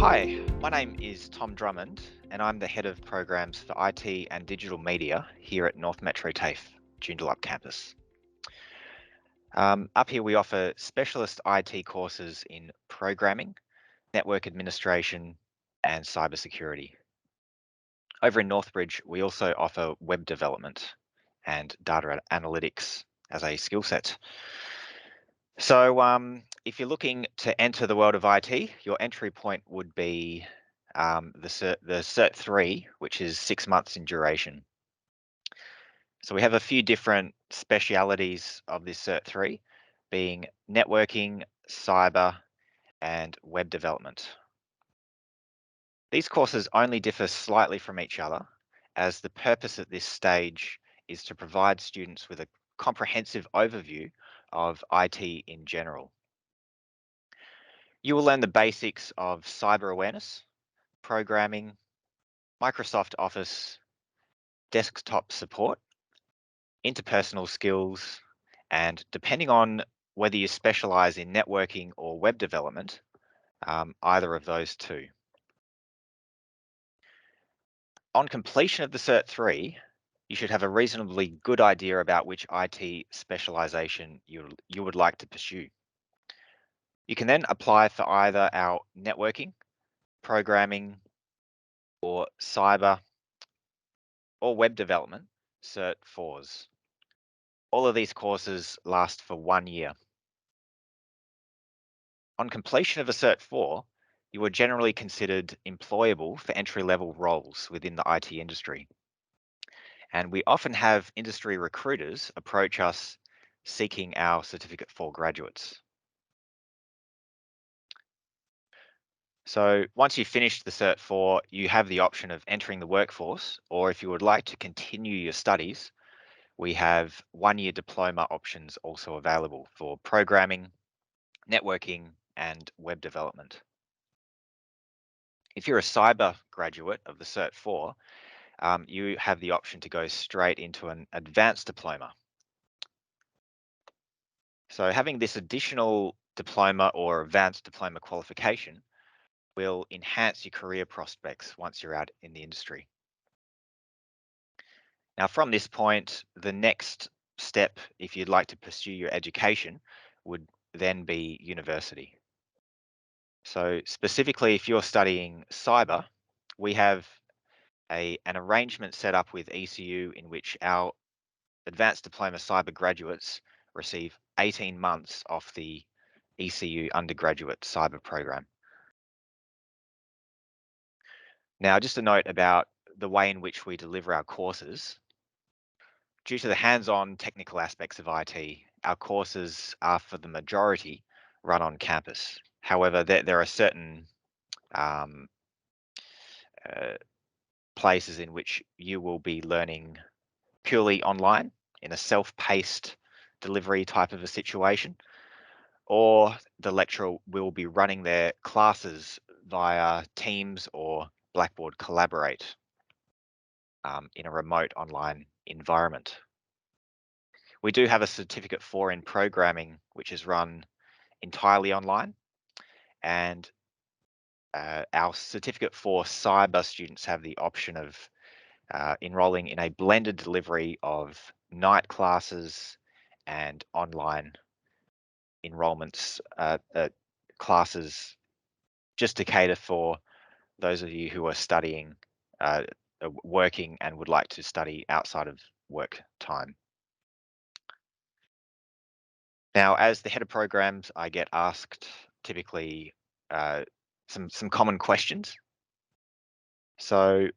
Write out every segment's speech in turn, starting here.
Hi, my name is Tom Drummond, and I'm the Head of Programs for IT and Digital Media here at North Metro TAFE, Joondalup campus. Up here we offer specialist IT courses in programming, network administration, and cybersecurity. Over in Northbridge, we also offer web development and data analytics as a skill set. So if you're looking to enter the world of IT, your entry point would be the Cert 3, which is 6 months in duration. So we have a few different specialities of this Cert 3, being networking, cyber, and web development. These courses only differ slightly from each other, as the purpose at this stage is to provide students with a comprehensive overview of IT in general. You will learn the basics of cyber awareness, programming, Microsoft Office, desktop support, interpersonal skills, and depending on whether you specialize in networking or web development, either of those two. On completion of the Cert 3, you should have a reasonably good idea about which IT specialization you would like to pursue. You can then apply for either our networking, programming, or cyber or web development Cert 4s. All of these courses last for 1 year. On completion of a Cert 4, you are generally considered employable for entry-level roles within the IT industry. And we often have industry recruiters approach us seeking our Certificate 4 graduates. So once you've finished the Cert 4, you have the option of entering the workforce, or if you would like to continue your studies, we have 1-year diploma options also available for programming, networking, and web development. If you're a cyber graduate of the Cert 4, you have the option to go straight into an advanced diploma. So having this additional diploma or advanced diploma qualification will enhance your career prospects once you're out in the industry. Now, from this point, the next step, if you'd like to pursue your education, would then be university. So specifically, if you're studying cyber, we have an arrangement set up with ECU in which our advanced diploma cyber graduates receive 18 months off the ECU undergraduate cyber program. Now, just a note about the way in which we deliver our courses. Due to the hands-on technical aspects of IT, our courses are for the majority run on campus. However, there are certain um, uh, places in which you will be learning purely online in a self-paced delivery type of a situation, or the lecturer will be running their classes via Teams or Blackboard Collaborate in a remote online environment. We do have a Certificate 4 in programming, which is run entirely online, and our Certificate 4 cyber students have the option of enrolling in a blended delivery of night classes and online enrollments classes, just to cater for those of you who are studying, working and would like to study outside of work time. Now, as the head of programs, I get asked typically some common questions. So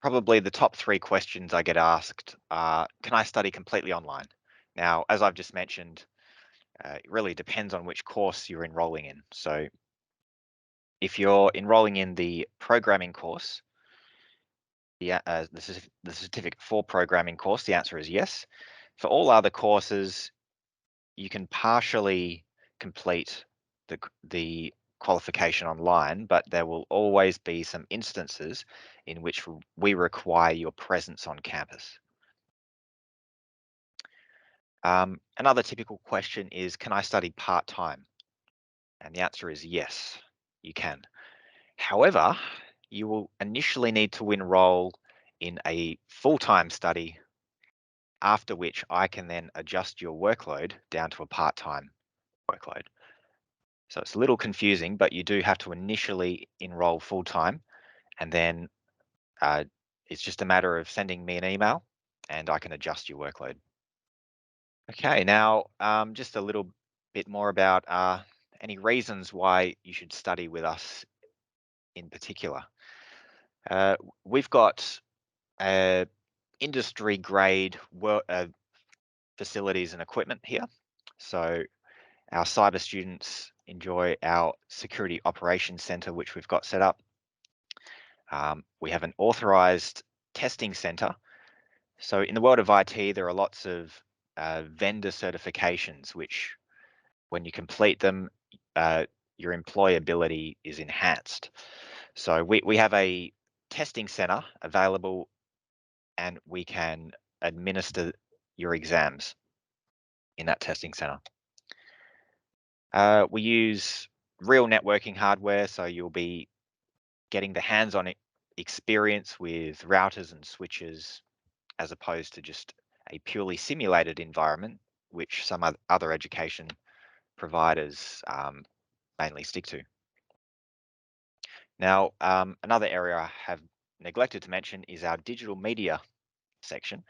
probably the top 3 questions I get asked are, can I study completely online? Now, as I've just mentioned, it really depends on which course you're enrolling in. So if you're enrolling in the programming course, the Certificate 4 programming course, the answer is yes. For all other courses, you can partially complete the qualification online, but there will always be some instances in which we require your presence on campus. Another typical question is, can I study part-time? And the answer is yes. you can. However, you will initially need to enroll in a full-time study, after which I can then adjust your workload down to a part-time workload. So it's a little confusing, but you do have to initially enroll full-time, and then uh, it's just a matter of sending me an email and I can adjust your workload. Okay, now just a little bit more about any reasons why you should study with us in particular. We've got industry grade facilities and equipment here. So our cyber students enjoy our security operations center, which we've got set up. We have an authorized testing center. So in the world of IT, there are lots of vendor certifications, which when you complete them, your employability is enhanced. So we have a testing center available, and we can administer your exams in that testing center. We use real networking hardware, so you'll be getting the hands-on experience with routers and switches, as opposed to just a purely simulated environment, which some other education providers mainly stick to. Now, another area I have neglected to mention is our digital media section.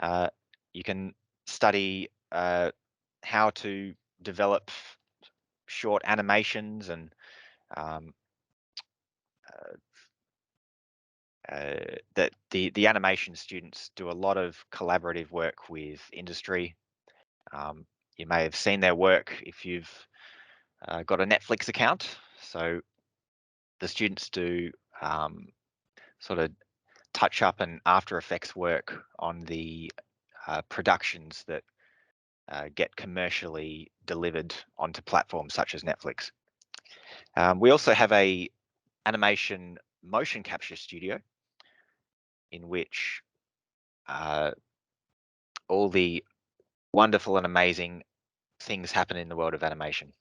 You can study how to develop short animations, and um, that the animation students do a lot of collaborative work with industry. You may have seen their work if you've got a Netflix account. So the students do sort of touch up and After Effects work on the productions that get commercially delivered onto platforms such as Netflix. We also have a animation motion capture studio in which all the wonderful and amazing things happen in the world of animation.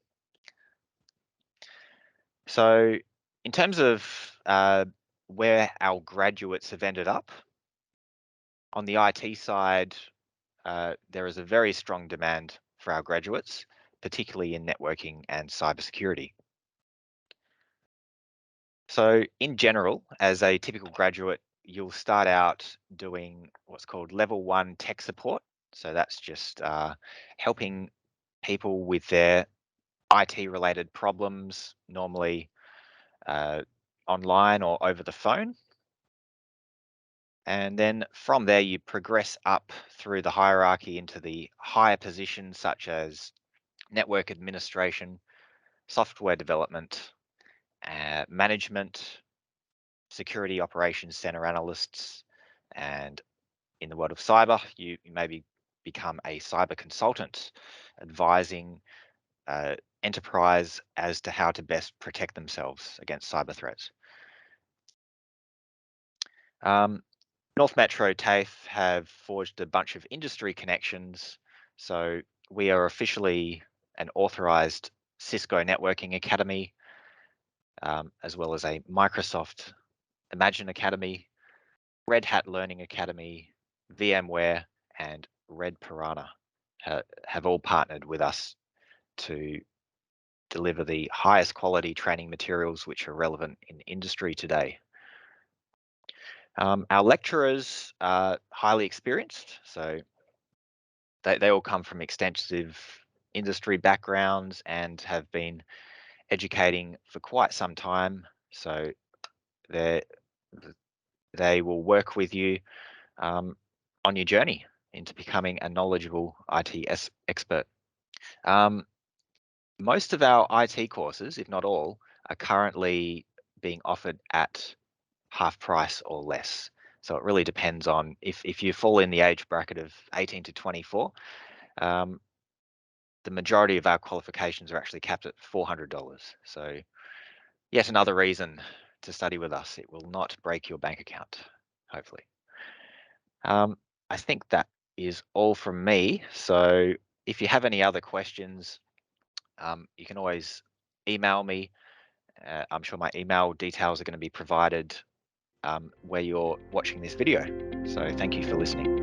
So in terms of where our graduates have ended up, on the IT side, there is a very strong demand for our graduates, particularly in networking and cybersecurity. So in general, as a typical graduate, you'll start out doing what's called level 1 tech support. So that's just helping people with their IT related problems, normally online or over the phone. And then from there, you progress up through the hierarchy into the higher positions such as network administration, software development, management, security operations center analysts, and in the world of cyber, you maybe become a cyber consultant, advising enterprise as to how to best protect themselves against cyber threats. North Metro TAFE have forged a bunch of industry connections. So we are officially an authorized Cisco Networking Academy, as well as a Microsoft Imagine Academy, Red Hat Learning Academy, VMware, and Red Piranha have all partnered with us to deliver the highest quality training materials which are relevant in industry today. Our lecturers are highly experienced, so they all come from extensive industry backgrounds and have been educating for quite some time. So they will work with you on your journey into becoming a knowledgeable IT expert. Most of our IT courses, if not all, are currently being offered at half price or less. So it really depends on if you fall in the age bracket of 18 to 24, the majority of our qualifications are actually capped at $400. So yet another reason to study with us. It will not break your bank account, hopefully. I think that is all from me. So if you have any other questions, you can always email me I'm sure my email details are going to be provided where you're watching this video. So thank you for listening.